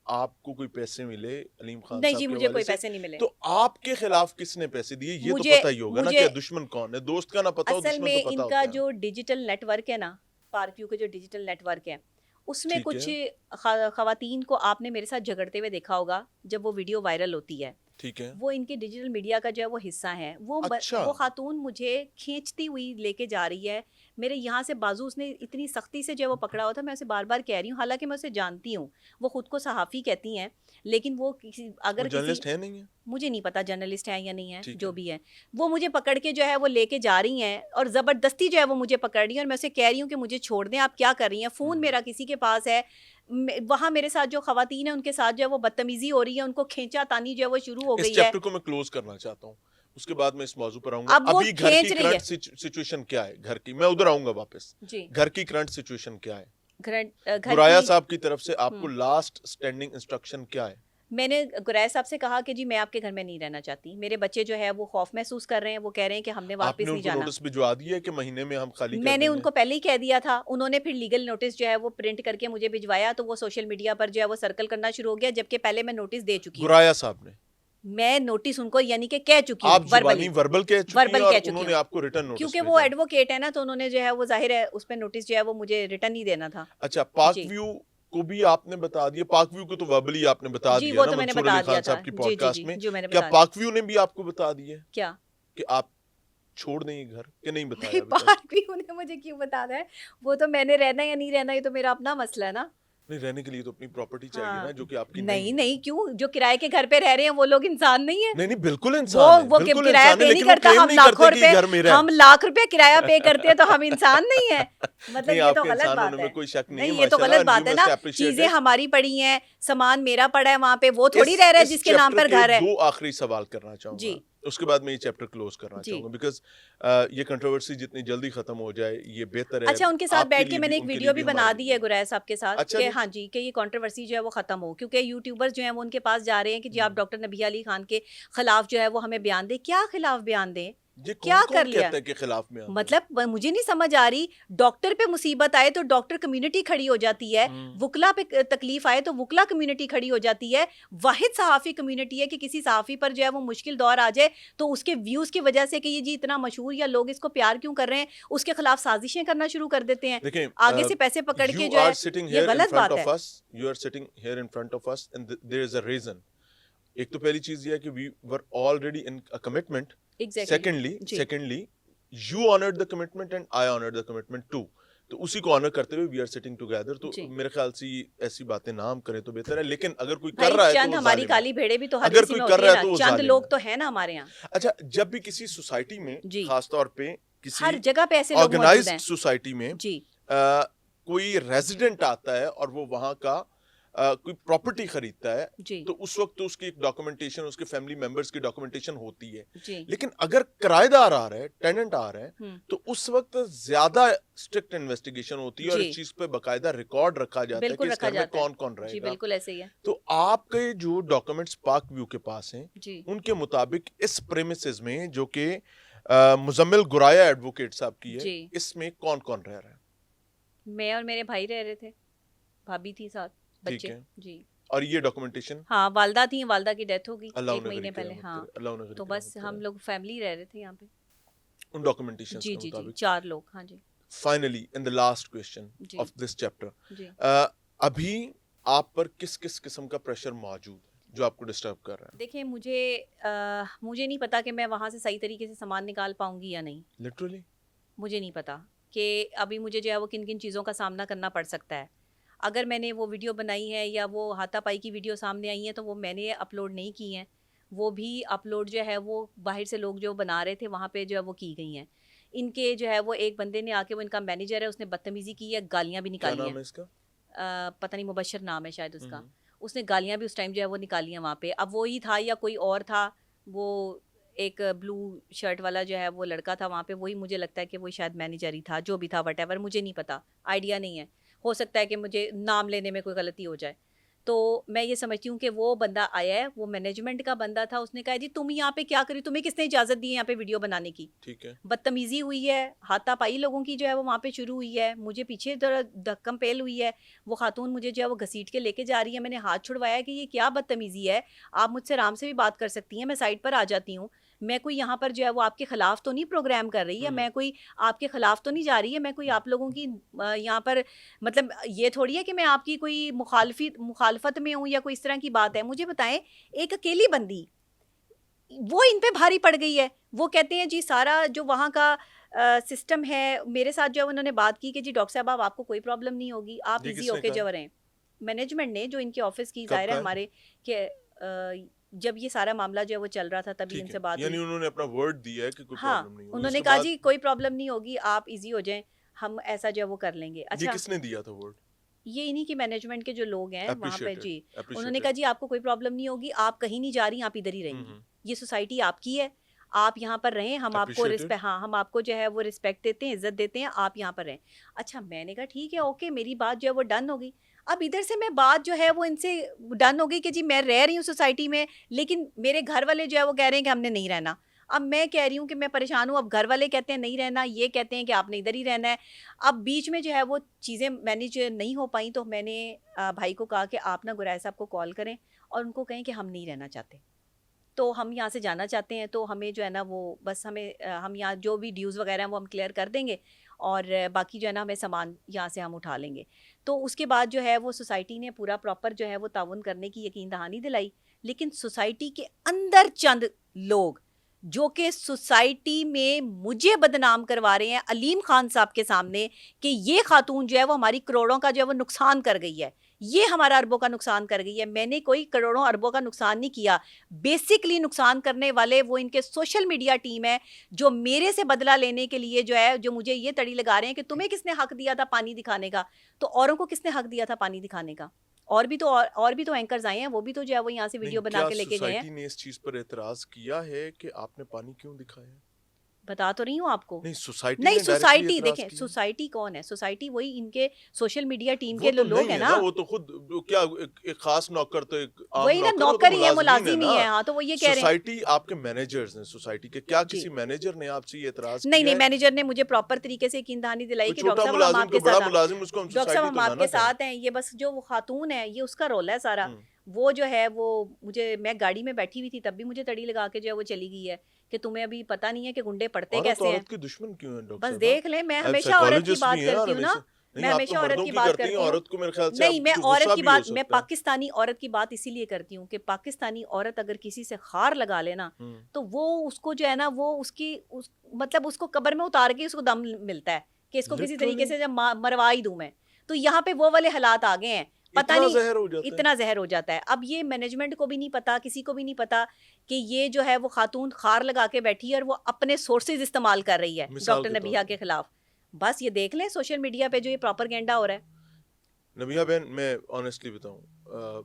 आपको कोई पैसे मिले अलीम खान नहीं साहब जी, के मुझे हवाले कोई से, पैसे नहीं मिले। तो आपके खिलाफ किसने पैसे दिए ये तो मुझे पता ही होगा ना मुझे कि दुश्मन कौन है, दोस्त का ना पता हो, असल दुश्मन तो में पता इनका होता है। जो डिजिटल नेटवर्क है ना, पार्कव्यू का जो डिजिटल नेटवर्क है, उसमें ठीक कुछ है, खवातीन को आपने मेरे साथ झगड़ते हुए देखा होगा जब वो वीडियो वायरल होती है। ठीक है। वो इनके डिजिटल मीडिया का जो है वो हिस्सा है। अच्छा, वो खातून मुझे खींचती हुई लेके जा रही है। मेरे यहाँ से बाजू उसने इतनी सख्ती से जो है वो पकड़ा हुआ था। मैं उसे बार बार कह रही हूँ, हालांकि मैं उसे जानती हूँ, वो खुद को सहाफ़ी कहती हैं, लेकिन वो किसी वो अगर किसी जर्नलिस्ट है नहीं है? मुझे नहीं पता जर्नलिस्ट है या नहीं है, ठीक जो है। भी है, वो मुझे पकड़ के जो है वो लेके जा रही हैं और ज़बरदस्ती जो है वो मुझे पकड़ रही हैं। और मैं उसे कह रही हूँ कि मुझे छोड़ दें, आप क्या कर रही हैं, फ़ोन मेरा किसी के पास है। वहाँ मेरे साथ जो खवातीन है उनके साथ जो है वो बदतमीजी हो रही है, उनको खींचा तानी जो है वो शुरू हो इस गई है। चैप्टर को मैं क्लोज करना चाहता हूँ, उसके बाद मैं इस मौजू पर आऊंगा। अब वो अभी घर की खींच रही करंट है सिचुएशन क्या है? घर की, मैं उधर आऊंगा वापस। जी। घर की करंट सिचुएशन क्या है? घर गुराया की साहब की तरफ से आपको हम्म, लास्ट स्टैंडिंग इंस्ट्रक्शन क्या है? मैंने गुरैया साहब से कहा कि जी मैं आपके घर में नहीं रहना चाहती, मेरे बच्चे जो है वो खौफ महसूस कर रहे हैं, वो कह रहे हैं कि हमने वापस आपने नहीं उनको जाना। नोटिस भिजवा दिया है कि महीने में हम खाली कर मैंने देंगे? उनको पहले ही कह दिया था, उन्होंने फिर लीगल नोटिस जो है वो प्रिंट करके मुझे भिजवाया, तो वो सोशल मीडिया पर जो है वो सर्कल करना शुरू हो गया, जबकि पहले मैं नोटिस दे चुकी हूँ। गुराया साहब ने? मैं नोटिस उनको यानी कि कह चुकी हूँ आप जुबानी वर्बली, वर्बल कह चुकी हैं वर्बल और कह चुकी उन्होंने हूँ, आपको रिटर्न नोटिस क्योंकि वो भेजा है? एडवोकेट है ना, तो उन्होंने जो है वो जाहिर है उस पर नोटिस जो है वो मुझे रिटर्न ही देना था। अच्छा, पाक जी व्यू को भी आपने बता दिया? पाक व्यू को तो वर्बली आपने बता जी, दिया वो ना तो मैंने मंसूर बता अली दिया खान था। साहब की जी जी पॉडकास्ट जी, में। जो मैंने क्या बता दिया। पाक व्यू ने भी आपको बता दिया है क्या कि आप छोड़ दें ये घर, कि नहीं बताया नहीं, अभी तक? पार्क भी उन्हें मुझे क्यों बताना है, वो तो मैंने रहना या नहीं रहना ये तो मेरा अपना मसला है ना। नहीं, रहने के लिए तो अपनी प्रॉपर्टी चाहिए ना, हाँ, जो कि आपकी नहीं नहीं है। नहीं, क्यों, जो किराए के घर पे रह रहे हैं वो लोग इंसान नहीं है? नहीं नहीं, बिल्कुल इंसान है, वो बिल्कुल किराया इंसान है, पे नहीं लेकिन वो करता, क्लेम हम नहीं लाखों करते कि ये रुपए, घर मेरा है। हम लाख रुपए किराया पे करते हैं तो हम इंसान नहीं है? मतलब नहीं, ये तो आपके गलत इंसान बात होने है। में कोई शक नहीं है, नहीं, ये तो माशाल्लाह, गलत एंड वी बात है मस्ट ना। एप्रिशिएट चीजें इट। हमारी पड़ी हैं, सामान मेरा पड़ा है वहां पे, वो थोड़ी रह रहा है इस जिसके नाम चैप्टर पर के घर है। दो आखिरी सवाल करना चाहूंगा, जी उसके बाद मैं ये चैप्टर क्लोज करना जी। चाहूंगा, बिकॉज ये कंट्रोवर्सी जितनी जल्दी खत्म हो जाए ये बेहतर है, अच्छा, उनके साथ आपके बैठ के लिए भी, मैंने एक उनके लिए वीडियो भी, भी हमारे बना लिए दी भी। है गुरैया साहब के साथ अच्छा कि जी। हाँ जी, कि ये कंट्रोवर्सी जो है वो खत्म हो, क्योंकि यूट्यूबर्स जो हैं वो उनके पास जा रहे हैं कि जी आप डॉक्टर नबी अली खान के खिलाफ जो है वो हमें बयान दें। क्या खिलाफ बयान दें, ये क्या कौन कर कौन लिया? कहता है कि खिलाफ में आते हैं? मतलब मुझे नहीं समझ आ रही, डॉक्टर पे मुसीबत आए तो डॉक्टर कम्युनिटी खड़ी हो जाती है, वुकला पे तकलीफ आए तो वुकला कम्युनिटी खड़ी हो जाती है। वाहिद सहाफ़ी कम्युनिटी है कि किसी सहाफ़ी पर जो है वो मुश्किल दौर आ जाए तो उसके व्यूज़ की वजह से कि ये जी इतना मशहूर या लोग इसको प्यार क्यों कर रहे हैं, उसके खिलाफ साजिशें करना शुरू कर देते हैं, देखें, आगे से पैसे पकड़ के यू जो आर है। सिटिंग ये हियर इन गलत फ्रंट बात ऑफ है। Us, you are sitting here in front of us and there is a reason. एक तो पहली चीज ये है कि we were already in a commitment. Exactly जी secondly you honored the commitment and I honored the commitment too. तो उसी को ऑनर करते हुए वी आर सिटिंग टुगेदर। तो जी। मेरे ख्याल से ऐसी बातें ना हम करें तो बेहतर है, लेकिन अगर कोई कर भाई रहा है तो चंद वो हमारी जालिम है। काली भेड़े भी तो हर अगर किसी कोई में कर होती रहा है है ना, तो वो चंद जालिम लोग है। तो है ना हमारे यहाँ। अच्छा, जब भी किसी सोसाइटी में, जी खास तौर पे किसी हर जगह पे ऐसे लोग मौजूद ऑर्गेनाइज्ड हैं। सोसाइटी में जी कोई रेजिडेंट आता है और वो वहां का कोई प्रॉपर्टी खरीदता है, जी तो उस वक्त तो उसकी एक डॉक्यूमेंटेशन, उसके फैमिली मेंबर्स की डॉक्यूमेंटेशन होती है। जी लेकिन अगर किराएदार आ रहा है, टेनेंट आ रहा है, हम्म, तो उस वक्त ज्यादा स्ट्रिक्ट इन्वेस्टिगेशन होती है और जी इस चीज पे बकायदा रिकॉर्ड रखा जाता है कि बिल्कुल इस रखा घर में जाता है। कौन कौन जी रहेगा। बिल्कुल ऐसे ही है। तो आपके जो डॉक्यूमेंट्स पाक व्यू के पास हैं, जी उनके मुताबिक इस प्रेमिसेस में, जो कि मुजम्मिल गुराया एडवोकेट साहब की है, जी इसमें कौन कौन रह रहा है? मैं और मेरे भाई रह रहे थे, भाभी थी साथ, ठीक बच्चे। है। जी और ये डॉक्यूमेंटेशन हाँ, वालदा थी, वालदा की डेथ हो गई अल्लाह 1 उन्हें महीने गरीब पहले। रहमत हाँ, करे, अल्लाह उन्हें तो गरीब बस रहमत हम करे। लोग फैमिली रह रहे थे यहाँ पे। उन डॉक्यूमेंटेशंस जी के जी जी, मुताबिक 4 लोग। हाँ जी finally in the last question जी ऑफ दिस चैप्टर, जी। अभी आप पर किस किस किस्म का प्रेशर मौजूद है जो आपको डिस्टर्ब कर रहा है? देखिए मुझे नहीं पता कि मैं वहाँ से सही तरीके से सामान निकाल पाऊंगी या नहीं। लिटरली मुझे नहीं पता कि अभी मुझे जो है वो किन किन चीज़ों का सामना करना पड़ सकता है। अगर मैंने वो वीडियो बनाई है या वो हाथापाई की वीडियो सामने आई है तो वो मैंने अपलोड नहीं की हैं, वो भी अपलोड जो है वो बाहर से लोग जो बना रहे थे वहाँ पे जो है वो की गई हैं। इनके जो है वो एक बंदे ने आके, वो इनका मैनेजर है, उसने बदतमीज़ी की है, गालियाँ भी क्या निकाली नाम हैं। है इसका? पता नहीं, मुबशर नाम है शायद उसका। हम्म। उसने गालियाँ भी उस टाइम जो है वो निकाली हैं वहाँ पे। अब वो ही था या कोई और था, वो एक ब्लू शर्ट वाला जो है वो लड़का था वहाँ पे, वही मुझे लगता है कि वो शायद मैनेजर ही था, जो भी था व्हाटएवर, मुझे नहीं पता, आइडिया नहीं है। हो सकता है कि मुझे नाम लेने में कोई गलती हो जाए। तो मैं ये समझती हूँ कि वो बंदा आया है, वो मैनेजमेंट का बंदा था, उसने कहा जी तुम यहाँ पे क्या करी, तुम्हें किसने इजाज़त दी है यहाँ पे वीडियो बनाने की? ठीक है। बदतमीज़ी हुई है, हाथापाई लोगों की जो है वो वहाँ पे शुरू हुई है, मुझे पीछे धक्कम-पेल हुई है, वो खातून मुझे जो है वो घसीट के लेके जा रही है, मैंने हाथ छुड़वाया कि ये क्या बदतमीज़ी है, आप मुझसे आराम से भी बात कर सकती हैं, मैं साइड पर आ जाती हूँ। मैं कोई यहाँ पर जो है वो आपके खिलाफ तो नहीं प्रोग्राम कर रही, या हम्म। मैं कोई आपके खिलाफ तो नहीं जा रही है, मैं कोई आप लोगों की यहाँ पर, मतलब ये थोड़ी है कि मैं आपकी कोई मुखालफत में हूँ या कोई इस तरह की बात है। मुझे बताएं, एक अकेली बंदी वो इन पे भारी पड़ गई है। वो कहते हैं जी सारा जो वहाँ का सिस्टम है, मेरे साथ जो है उन्होंने बात की कि जी डॉक्टर साहब अब आपको कोई प्रॉब्लम नहीं होगी, आप ये ईज़ी किसने होके कहा है? जो रहें। मैनेजमेंट ने, जो इनके ऑफ़िस की, कब ज़ाहिर का है है? हमारे के जब ये सारा मामला जो है वो चल रहा था तभी ठीक है, इनसे बात यानी हुई। उन्होंने अपना वर्ड दिया है कि कोई हाँ, प्रॉब्लम नहीं होगी, उन्होंने उसके कहा बाद जी कोई प्रॉब्लम नहीं होगी, आप ईज़ी हो जाएँ, हम ऐसा जो है वो कर लेंगे। ये अच्छा, किसने दिया था वर्ड? ये इन्हीं के मैनेजमेंट के जो लोग हैं वहाँ पे एप्रिशिएटेड, जी, उन्होंने कहा एप्रिशिएटेड। जी आपको कोई प्रॉब्लम नहीं होगी, आप कहीं नहीं जा रही, आप इधर ही रहेंगी। हम्म। ये सोसाइटी आपकी है, आप यहाँ पर रहें, हम आपको एप्रिशिएटेड। हाँ, हम आपको जो है वो रिस्पेक्ट देते हैं, इज़्ज़त देते हैं, आप यहाँ पर रहें। अच्छा, मैंने कहा ठीक है, ओके, मेरी बात जो है वो डन हो गई। अब इधर से मैं बात जो है वो इनसे डन हो गई कि जी मैं रह रही हूँ सोसाइटी में, लेकिन मेरे घर वाले जो है वो कह रहे हैं कि हमने नहीं रहना। अब मैं कह रही हूँ कि मैं परेशान हूँ, अब घर वाले कहते हैं नहीं रहना, ये कहते हैं कि आपने इधर ही रहना है। अब बीच में जो है वो चीज़ें मैनेज नहीं हो पाई, तो मैंने भाई को कहा कि आप ना गुरैश साहब को कॉल करें और उनको कहें कि हम नहीं रहना चाहते, तो हम यहाँ से जाना चाहते हैं, तो हमें जो है ना वो बस हमें हम यहाँ जो भी ड्यूज़ वगैरह हैं वो हम क्लियर कर देंगे, और बाकी जो है ना हमें सामान यहाँ से हम उठा लेंगे। तो उसके बाद जो है वो सोसाइटी ने पूरा प्रॉपर जो है वो ताउन करने की यकीन दहानी दिलाई। लेकिन सोसाइटी के अंदर चंद लोग जो कि सोसाइटी में मुझे बदनाम करवा रहे हैं अलीम खान साहब के सामने कि ये खातून जो है वो हमारी करोड़ों का जो है वो नुकसान कर गई है, ये हमारा अरबों का नुकसान कर गई है। मैंने कोई करोड़ों अरबों का नुकसान नहीं किया। बेसिकली नुकसान करने वाले वो इनके सोशल मीडिया टीम है, जो मेरे से बदला लेने के लिए जो है, जो मुझे ये तड़ी लगा रहे हैं कि तुम्हें किसने हक दिया था पानी दिखाने का, तो औरों को किसने हक दिया था पानी दिखाने का? और भी तो एंकर्स आए हैं, वो भी तो जो है वो यहाँ से नहीं, वीडियो बना क्या के लेके गए हैं। सोसाइटी ने इस चीज पर एतराज किया है कि आपने पानी क्यों दिखाया? बता तो रही हूँ आपको। नहीं, सोसाइटी नहीं, ने डायरेक्टली सोसाइटी एतराज देखें, किया है। सोसाइटी कौन है? सोसाइटी वही इनके सोशल मीडिया टीम वो के तो लोग नहीं हैं है ना। ना, वो तो खुद क्या एक खास नौकर, तो एक आम वही ना, नौकर, वो तो नौकर ही है, मुलाजिमीन है मुलाजिम ना। ही है। हाँ, तो वो ये कह रहे हैं। सोसाइटी आपके मैनेजर्स हैं, सोसाइटी के, क्या जी। किसी मैनेजर ने आपसे ये एतराज नहीं, किया नहीं, है? मैनेजर ने मुझे प्रॉपर तरीके से यकीन-दहानी दिलाई कोई कि डॉक्टर छोटा साहब हम मुलाजिम, कोई आपके बड़ा साथ, हाँ, मुलाजिम, उसको हम डॉक्टर साहब सोसाइटी हम तो ना आपके ना कहें। साथ हैं, ये बस जो वो खातून है, ये उसका रोल है सारा। हम्म। वो जो है वो मुझे, मैं गाड़ी में बैठी हुई थी तब भी मुझे तड़ी लगा के जो है वो चली गई है कि तुम्हें अभी पता नहीं है कि गुंडे पड़ते औरत कैसे हैं। औरत की दुश्मन क्यों है डॉक्टर बस साहब? देख लें, मैं आप हमेशा औरत की साइकोलॉजिस्ट भी बात हैं और करती हूँ ना, हमेशा, नहीं, मैं आप तो हमेशा औरत मर्दों की की बात करती हैं, करती हूँ। औरत को मेरे ख्याल से नहीं, अब मैं कुछ औरत गुस्सा की भी हो बात, मैं सकता है। पाकिस्तानी औरत की बात इसीलिए करती हूँ कि पाकिस्तानी औरत अगर किसी से खार लगा लेना, हम्म। तो वो उसको जो है ना वो मतलब उसको कब्र में उतार के उसको दम मिलता है कि इसको किसी तरीके लिटरली से जब मरवा ही दूं मैं। तो यहाँ पे वो वाले हालात आ गए हैं, पता इतना नहीं, जहर हो जाता है? इतना जहर हो जाता है। अब ये मैनेजमेंट को भी नहीं पता, किसी को भी नहीं पता कि ये जो है वो खातून खार लगा के बैठी है और वो अपने सोर्सेज इस्तेमाल कर रही है मिसाल डॉक्टर के तौर नबीहा पे, के खिलाफ। बस ये देख लें सोशल मीडिया पे जो ये प्रोपेगेंडा हो रहा है। नबिया बहन, मैं ऑनेस्टली बताऊं,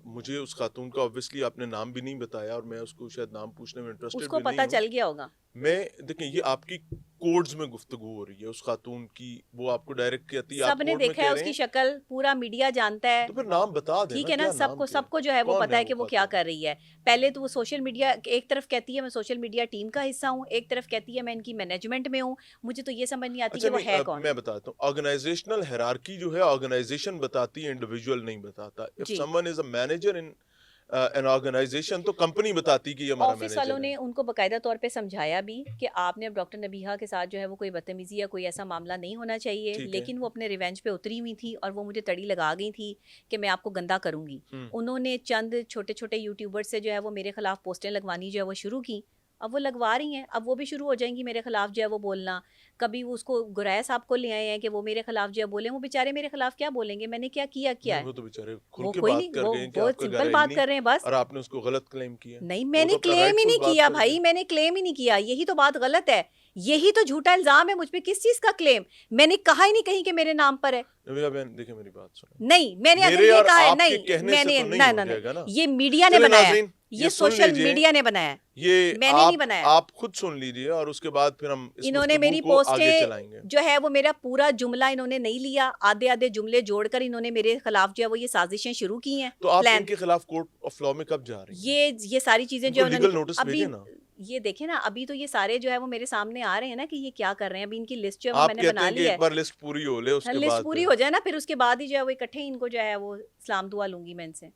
मुझे उस खातून का ऑब्वियसली आपने नाम भी नहीं बताया, और मैं उसको शायद नाम पूछने में इंटरेस्टेड उसको भी नहीं पता हूं। चल गया होगा। मैं, देखें, ये आपकी कोड्स में गुफ्तगू हो रही है उस खातून की, वो आपको डायरेक्ट कहती है, आप सबने कोड में देखा है कह रहे उसकी हैं, शक्ल, पूरा मीडिया जानता है। तो फिर नाम बता ठीक देना, है ना, क्या नाम सबको क्या है? सबको जो है वो कौन पता है है वो कि वो क्या खातून? कर रही है। पहले तो वो सोशल मीडिया एक तरफ कहती है मैं सोशल मीडिया टीम का हिस्सा हूँ, एक तरफ कहती है मैं इनकी मैनेजमेंट में हूँ। मुझे तो ये समझ नहीं आती अच्छा कि वो नहीं, है अब कौन। मैं बताता हूँ, ऑर्गेनाइजेशनल हायरार्की जो है ऑर्गेनाइजेशन बताती है, इंडिविजुअल नहीं बताता। इफ जी। Someone is a manager in an organisation, तो कंपनी बताती कि ये हमारा ऑफिस वालों मैनेजर है। ने उनको बाकायदा तौर पे समझाया भी कि आपने अब डॉक्टर नबीहा के साथ जो है वो कोई बदतमीजी या कोई ऐसा मामला नहीं होना चाहिए, ठीक है। लेकिन वो अपने रिवेंज पे उतरी हुई थी और वो मुझे तड़ी लगा गई थी कि मैं आपको गंदा करूंगी। हम्म। उन्होंने चंद छोटे छोटे यूट्यूबर से जो है वो मेरे खिलाफ पोस्टें लगवानी जो है वो शुरू की। अब वो लगवा रही हैं, अब वो भी शुरू हो जाएंगी मेरे खिलाफ जो है वो बोलना। कभी वो उसको गुरैया साहब को ले आए हैं कि वो मेरे खिलाफ जो है बोले, वो बेचारे मेरे खिलाफ क्या बोलेंगे, मैंने क्या किया क्या नहीं, है? वो तो बेचारे खुल वो के कोई बात नहीं, कर गए हैं कि वो आपका घर सिंपल है ही बात नहीं कर रहे हैं बस। और आपने उसको गलत क्लेम किया। नहीं, वो मैंने तो अपना क्लेम ही rightful नहीं बात किया कर भाई, गए। मैंने क्लेम ही नहीं किया, यही तो बात गलत है। यही तो झूठा इल्जाम है मुझ पे। किस चीज का क्लेम? मैंने कहा ही नहीं कहीं कि मेरे नाम पर है। नबीला बहन देखिए मेरी बात सुनो, नहीं, मैंने अगर मेरे ये और कहा है, आपके नहीं कहने से मैंने, तो नहीं ना हो ना नहीं, जाएगा ना। ये मीडिया ने चले बनाया है, नाज़रीन, ये सुन सोशल लीजिए, मीडिया ने बनाया है, ये मैंने नहीं बनाया। आप खुद सुन लीजिए और उसके बाद फिर हम इस इन्होंने गुफ्तगू मेरी को आगे पोस्टें चलाएंगे। जो है वो मेरा पूरा जुमला इन्होंने नहीं लिया, आधे आधे जुमले जोड़कर इन्होंने मेरे खिलाफ जो है वो ये साजिशें शुरू की हैं, तो आप प्लान। इनके खिलाफ कोर्ट ऑफ लॉ में कब जा रही हैं? ये सारी चीजें जो इनको है उन्होंने लीगल नोटिस अभी भेजे ना। ये देखे ना, अभी तो ये सारे जो है वो मेरे सामने आ रहे हैं ना कि ये क्या कर रहे हैं। अभी इनकी लिस्ट जो है वो आप मैंने कहते बना हैं ली कि है। एक बार लिस्ट पूरी हो ले उसके लिस्ट बाद पूरी हो जाए ना, फिर उसके बाद ही जो है वो इकट्ठे इनको जो है वो सलाम दुआ लूंगी मैं इनसे।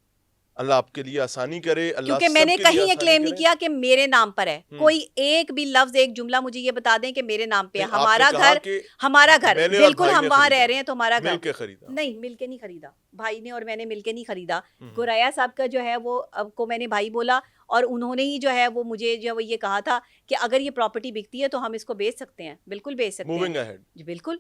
अल्लाह आपके लिए आसानी करे, अल्लाह क्योंकि मैंने सबके लिए कहीं ये आसानी क्लेम नहीं करे। किया कि मेरे नाम पर है। हम्म। कोई एक भी लफ्ज, एक जुमला मुझे ये बता दें कि मेरे नाम पे है। नहीं, आपने हमारा कहा घर, कि हमारा घर मैंने और बिल्कुल, भाई हम ने वहां खरीदा, रह रहे हैं तो हमारा घर मिलके खरीदा। नहीं, मिलके नहीं खरीदा। भाई ने और मैंने मिलके नहीं खरीदा। हम्म। गुरैया साहब का जो है वो अब को मैंने भाई बोला, और उन्होंने ही जो है वो मुझे जो है वो ये कहा था कि अगर ये प्रॉपर्टी बिकती है तो हम इसको बेच सकते हैं, बिल्कुल बेच सकते हैं मूविंग अहेड। जी, बिल्कुल।